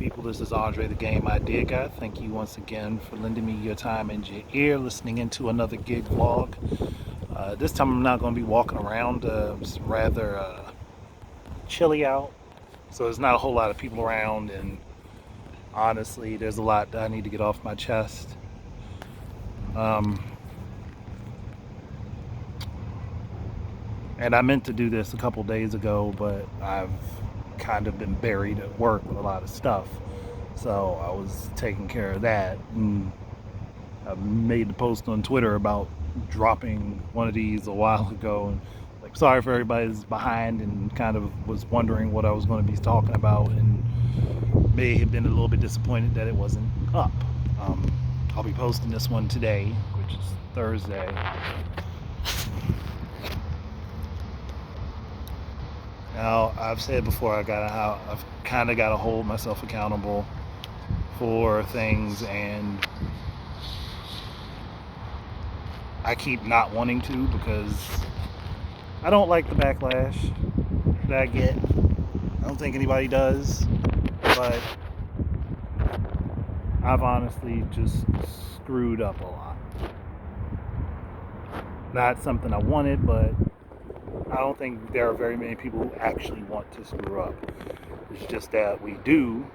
people? This is Andre, the Game Idea Guy. Thank you once again for lending me your time and your ear, listening into another gig vlog. This time I'm not going to be walking around. It's rather chilly out, so there's not a whole lot of people around, and honestly, there's a lot that I need to get off my chest. And I meant to do this a couple days ago, but I've kind of been buried at work with a lot of stuff. So I was taking care of that, and I made the post on Twitter about dropping one of these a while ago. And like, sorry for everybody's behind and kind of was wondering what I was going to be talking about, and may have been a little bit disappointed that it wasn't up. I'll be posting this one today, which is Thursday. Now, I've said before, I've kind of got to hold myself accountable for things, and I keep not wanting to because I don't like the backlash that I get. I don't think anybody does, but I've honestly just screwed up a lot. Not something I wanted, but I don't think there are very many people who actually want to screw up. It's just that we do,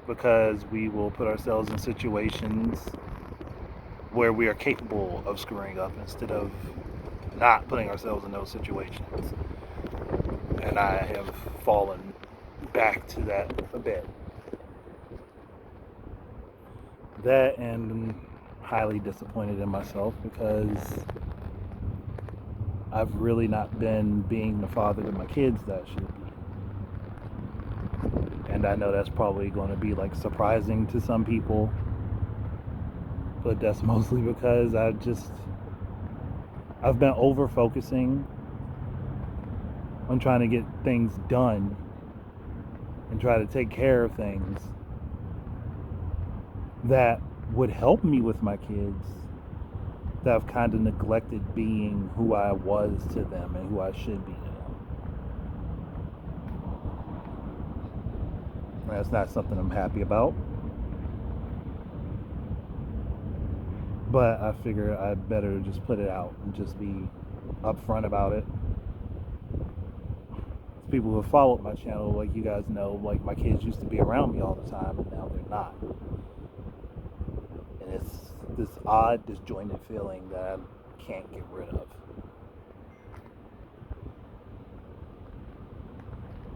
because we will put ourselves in situations where we are capable of screwing up instead of not putting ourselves in those situations. And I have fallen back to that a bit. That, and I'm highly disappointed in myself because I've really not been being the father to my kids that I should be. And I know that's probably going to be like surprising to some people, but that's mostly because I've been over focusing on trying to get things done and try to take care of things that would help me with my kids, that I've kind of neglected being who I was to them and who I should be to them. That's not something I'm happy about, but I figure I'd better just put it out and just be upfront about it. People who have followed my channel, like you guys know, like my kids used to be around me all the time, and now they're not. And it's this odd, disjointed feeling that I can't get rid of.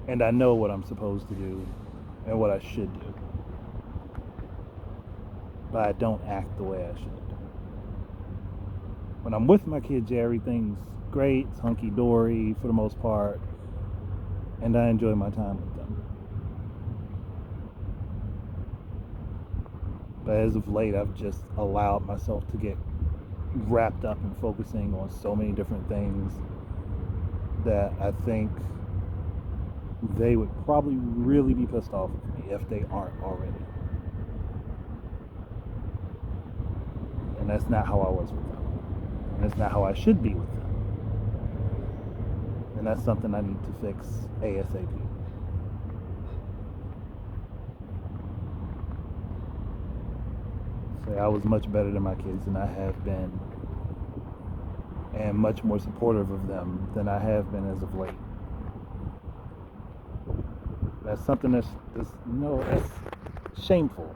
And I know what I'm supposed to do and what I should do, but I don't act the way I should. When I'm with my kids, everything's great, it's hunky-dory for the most part, and I enjoy my time with them. But as of late, I've just allowed myself to get wrapped up in focusing on so many different things that I think they would probably really be pissed off with me if they aren't already. And that's not how I was with them. And that's not how I should be with them. And that's something I need to fix ASAP. So I was much better than my kids than I have been, and much more supportive of them than I have been as of late. That's something that's shameful.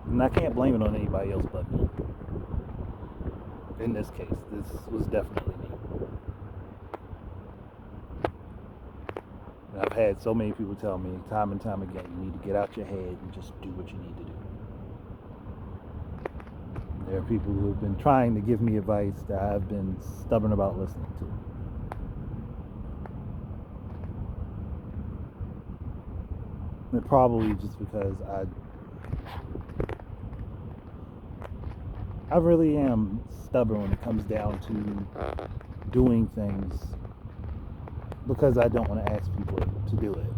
And I can't blame it on anybody else but me. In this case, this was definitely me. And I've had so many people tell me time and time again, you need to get out your head and just do what you need to do. There are people who have been trying to give me advice that I've been stubborn about listening to. And probably just because I really am stubborn when it comes down to doing things because I don't want to ask people to do it.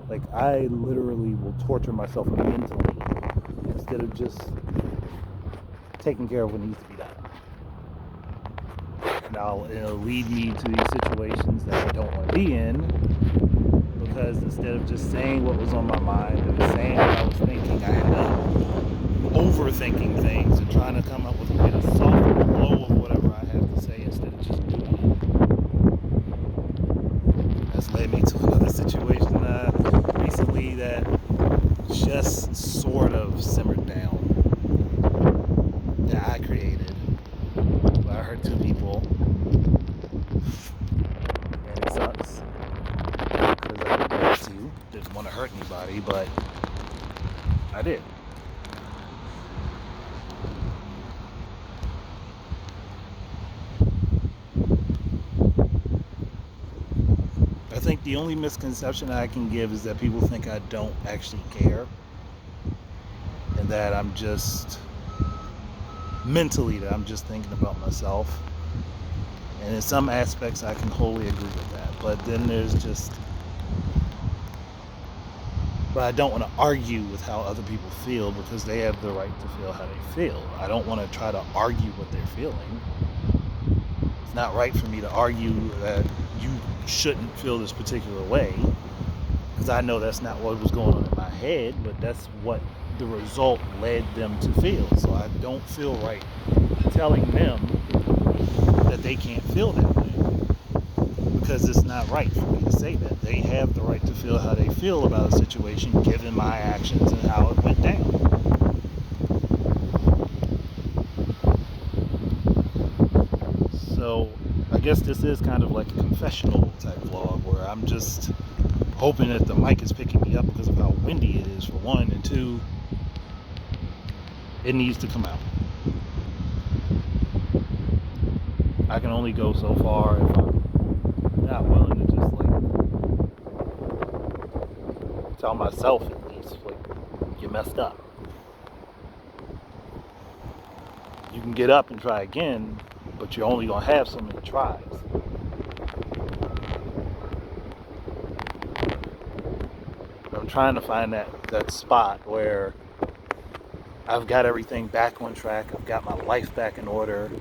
Like, I literally will torture myself mentally instead of just taking care of what needs to be done. and it'll lead me to these situations that I don't want to be in, because instead of just saying what was on my mind and saying what I was thinking, I end up overthinking things and trying to come up with a way to soften the blow of whatever I have to say instead of just doing it. That's led me to another situation recently that just sort of simmered down, that I created. I hurt 2 people, and it sucks because I didn't want to hurt anybody, but I did. I think the only misconception I can give is that people think I don't actually care, and that I'm just mentally, that I'm just thinking about myself. And in some aspects I can wholly agree with that, but then there's just, but I don't want to argue with how other people feel, because they have the right to feel how they feel. I don't want to try to argue what they're feeling. It's not right for me to argue that you shouldn't feel this particular way, because I know that's not what was going on in my head, but that's what the result led them to feel. So I don't feel right telling them that they can't feel that way, because it's not right for me to say that. They have the right to feel how they feel about a situation given my actions and how it went down. So I guess this is kind of like a confessional type vlog, where I'm just hoping that the mic is picking me up because of how windy it is, for one, and two, it needs to come out. I can only go so far if I'm not willing to just like tell myself, at least, like, you messed up. You can get up and try again, but you're only gonna have so many tries. I'm trying to find that spot where I've got everything back on track, I've got my life back in order,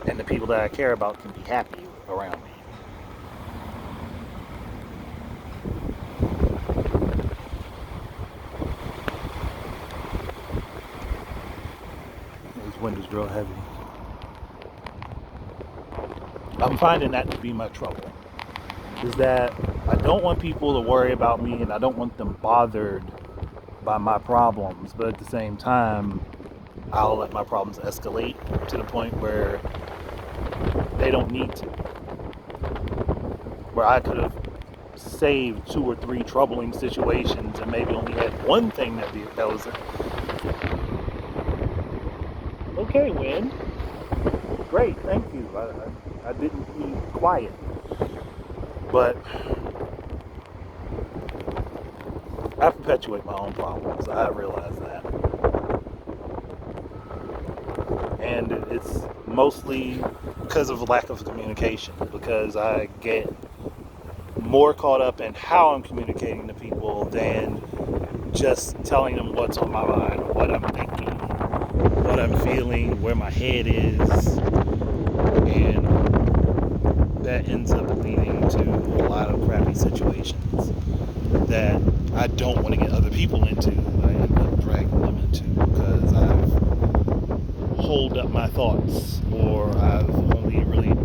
and the people that I care about can be happy around me. These windows real heavy. I'm finding that to be my trouble, is that I don't want people to worry about me, and I don't want them bothered by my problems, but at the same time I'll let my problems escalate to the point where they don't need to, where I could have saved 2 or 3 troubling situations and maybe only had one thing that was okay. Win, great, thank you. I didn't need quiet, but I perpetuate my own problems. I realize that. And it's mostly because of a lack of communication, because I get more caught up in how I'm communicating to people than just telling them what's on my mind, what I'm thinking, what I'm feeling, where my head is. And that ends up leading to a lot of crappy situations that I don't want to get other people into, but I end up dragging them into, because I've holed up my thoughts, or I've only really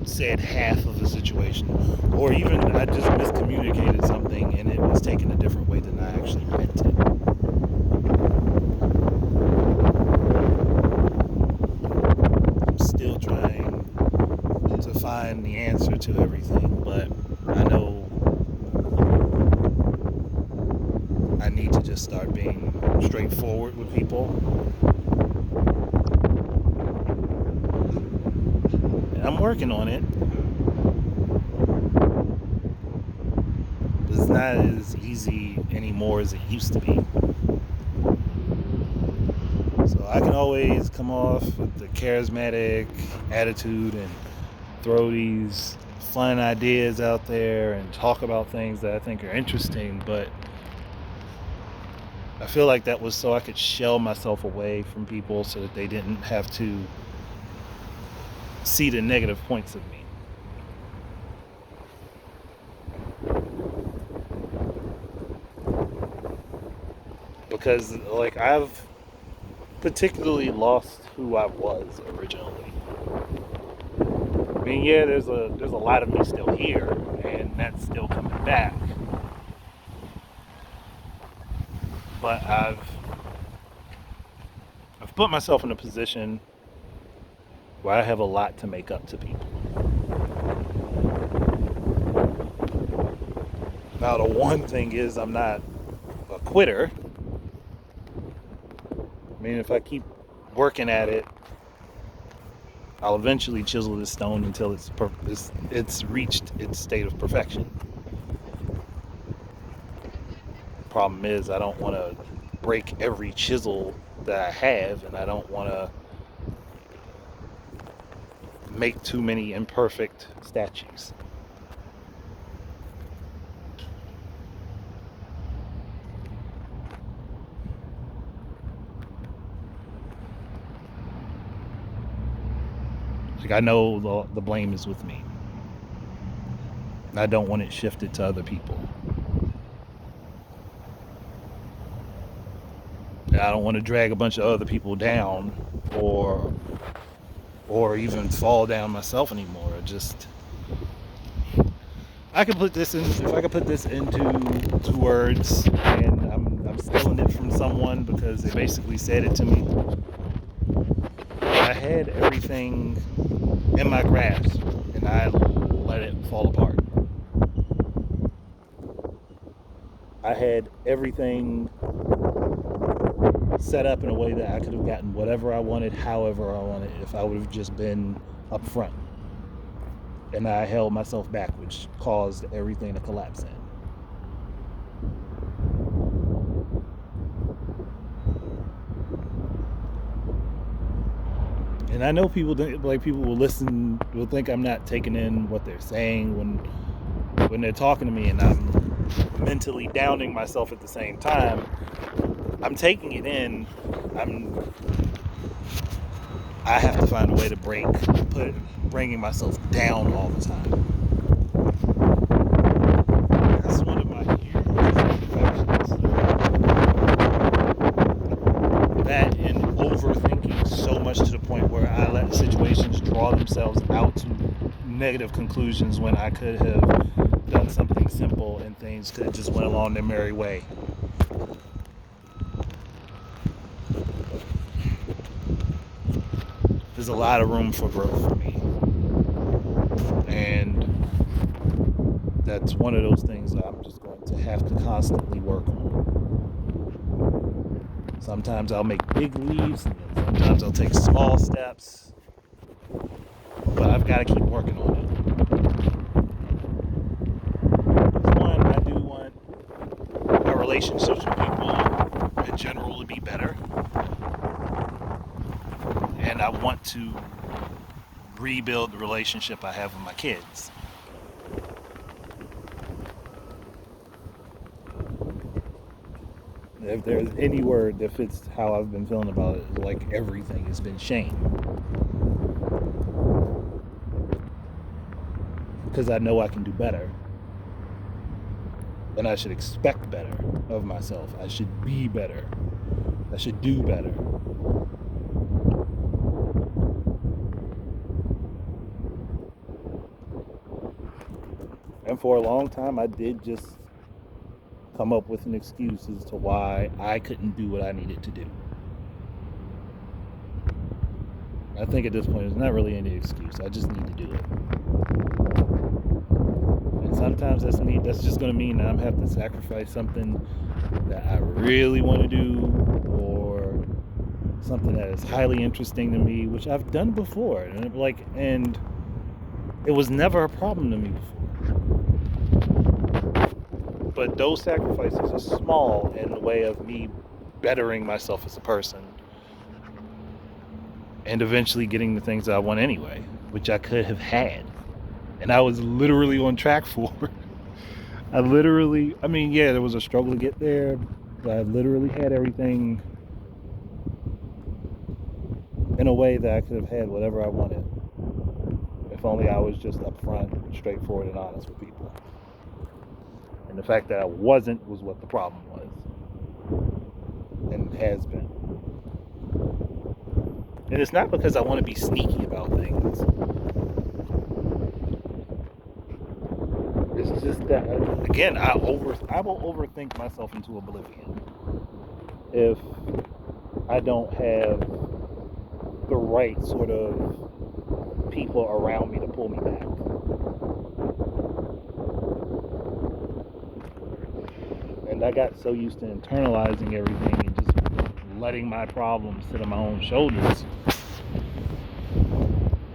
said half of the situation, or even I just miscommunicated something and it was taken a different way than I actually meant it. I'm still trying to find the answer to everything, but I know I need to just start being straightforward with people. And I'm working on it. It's not as easy anymore as it used to be. So I can always come off with the charismatic attitude and throw these fun ideas out there and talk about things that I think are interesting, but I feel like that was so I could shell myself away from people, so that they didn't have to see the negative points of me. Because like I've particularly lost who I was originally. I mean, yeah, there's a lot of me still here, and that's still coming back. But I've put myself in a position where I have a lot to make up to people. Now, the one thing is, I'm not a quitter. I mean, if I keep working at it, I'll eventually chisel this stone until it's reached its state of perfection. Problem is, I don't want to break every chisel that I have, and I don't want to make too many imperfect statues. Like, I know the blame is with me. I don't want it shifted to other people. I don't want to drag a bunch of other people down, or even fall down myself anymore. I could put this in if I could put this into 2 words, and I'm stealing it from someone because they basically said it to me. I had everything in my grasp, and I let it fall apart. I had everything set up in a way that I could have gotten whatever I wanted, however I wanted, if I would have just been up front. And I held myself back, which caused everything to collapse in. And I know people will listen, will think I'm not taking in what they're saying when they're talking to me, and I'm mentally downing myself at the same time. I'm taking it in. I have to find a way to bringing myself down all the time. That's one of my huge imperfections. That and overthinking so much to the point where I let situations draw themselves out to negative conclusions when I could have done something simple and things could have just went along their merry way. There's a lot of room for growth for me. And that's one of those things that I'm just going to have to constantly work on. Sometimes I'll make big leaps, and sometimes I'll take small steps, but I've got to keep working on it. One, I do want my relationships with people in general to be better, and I want to rebuild the relationship I have with my kids. If there's any word that fits how I've been feeling about it, like everything has been shame. Because I know I can do better. And I should expect better of myself. I should be better. I should do better. And for a long time, I did just come up with an excuse as to why I couldn't do what I needed to do. I think at this point, it's not really any excuse. I just need to do it. And sometimes that's just going to mean that I'm going to have to sacrifice something that I really want to do, or something that is highly interesting to me, which I've done before. And it was never a problem to me before. But those sacrifices are small in the way of me bettering myself as a person and eventually getting the things that I want anyway, which I could have had. And I was literally on track for. I mean, yeah, there was a struggle to get there, but I literally had everything in a way that I could have had whatever I wanted. If only I was just upfront, straightforward, and honest with people. And the fact that I wasn't was what the problem was. And has been. And it's not because I want to be sneaky about things. It's just that, again, I will overthink myself into oblivion if I don't have the right sort of people around me to pull me back. And I got so used to internalizing everything and just letting my problems sit on my own shoulders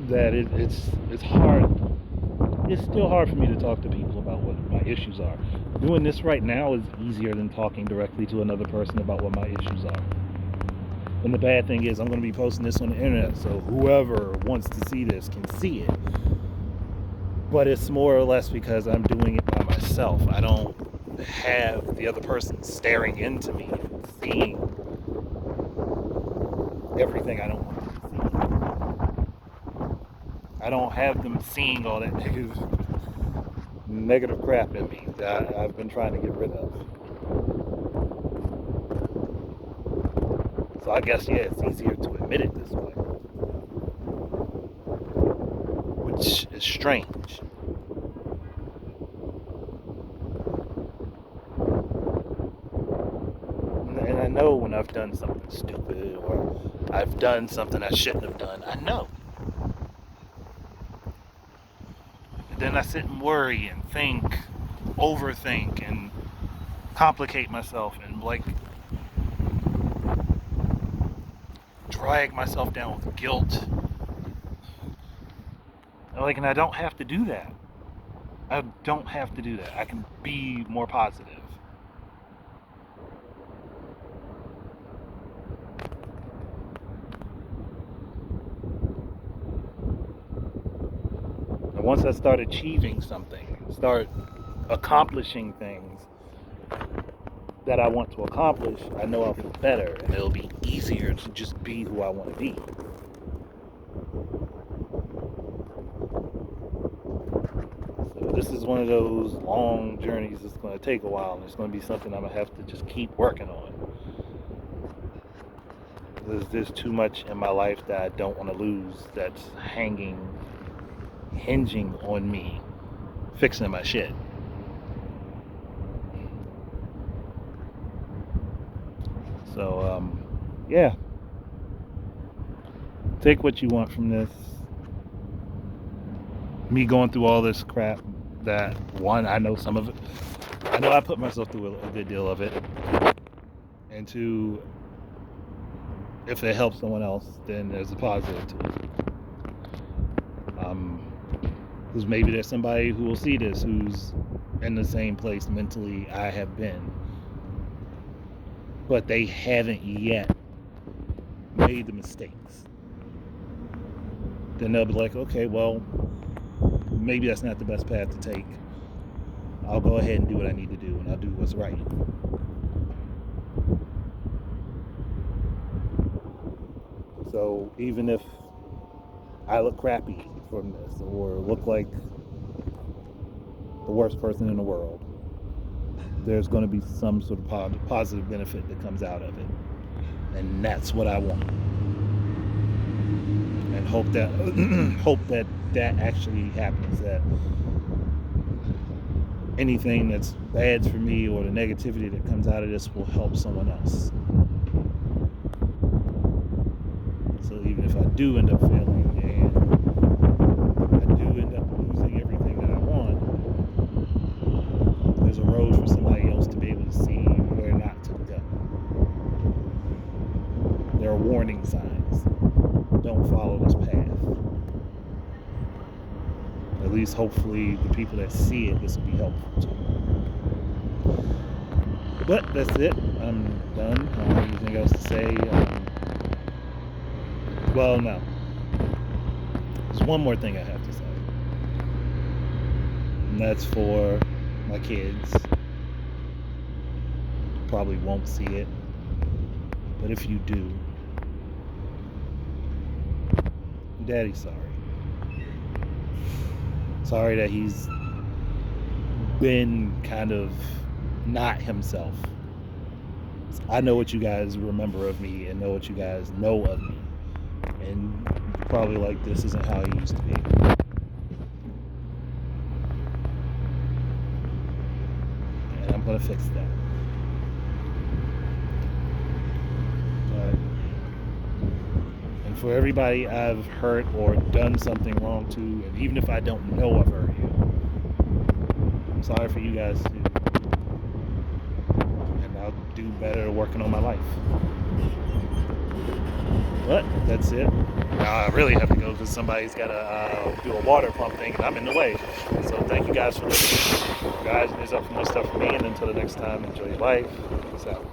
that it's hard. It's still hard for me to talk to people about what my issues are. Doing this right now is easier than talking directly to another person about what my issues are. And the bad thing is I'm going to be posting this on the internet, so whoever wants to see this can see it. But it's more or less because I'm doing it by myself. I don't have the other person staring into me and seeing everything I don't want them to see. I don't have them seeing all that negative crap in me that I've been trying to get rid of. So I guess, yeah, it's easier to admit it this way, which is strange. And I know when I've done something stupid or I've done something I shouldn't have done. I know. And then I sit and worry and think, overthink, and complicate myself and like drag myself down with guilt. And I don't have to do that. I don't have to do that. I can be more positive. And once I start achieving something, start accomplishing things that I want to accomplish, I know I'll feel better and it'll be easier to just be who I want to be. So this is one of those long journeys that's going to take a while, and it's going to be something I'm going to have to just keep working on. There's too much in my life that I don't want to lose that's hinging on me fixing my shit. So, yeah. Take what you want from this. Me going through all this crap that, one, I know some of it. I know I put myself through a good deal of it. And two, if it helps someone else, then there's a positive to it. Because maybe there's somebody who will see this who's in the same place mentally I have been, but they haven't yet made the mistakes. Then they'll be like, okay, well, maybe that's not the best path to take. I'll go ahead and do what I need to do, and I'll do what's right. So even if I look crappy from this or look like the worst person in the world, there's going to be some sort of positive benefit that comes out of it. And that's what I want. And hope that actually happens, that anything that's bad for me or the negativity that comes out of this will help someone else. So even if I do end up failing and I do end up losing everything that I want, there's a road for somebody else to be able to see where not to go. There are warning signs. Don't follow this path. At least hopefully the people that see it, this will be helpful to. But that's it. I'm done. I don't have anything else to say. Well, no. There's one more thing I have to say. And that's for my kids. Probably won't see it. But if you do, Daddy's sorry. Sorry that he's been kind of not himself. I know what you guys remember of me and know what you guys know of me. And probably like, this isn't how he used to be. And I'm going to fix that. And for everybody I've hurt or done something wrong to, and even if I don't know I've hurt you, I'm sorry for you guys too. And I'll do better working on my life. But that's it. Now I really have to go because somebody's got to do a water pump thing and I'm in the way. So thank you guys for listening. Guys, there's up for more stuff for me. And until the next time, enjoy your life. Peace out.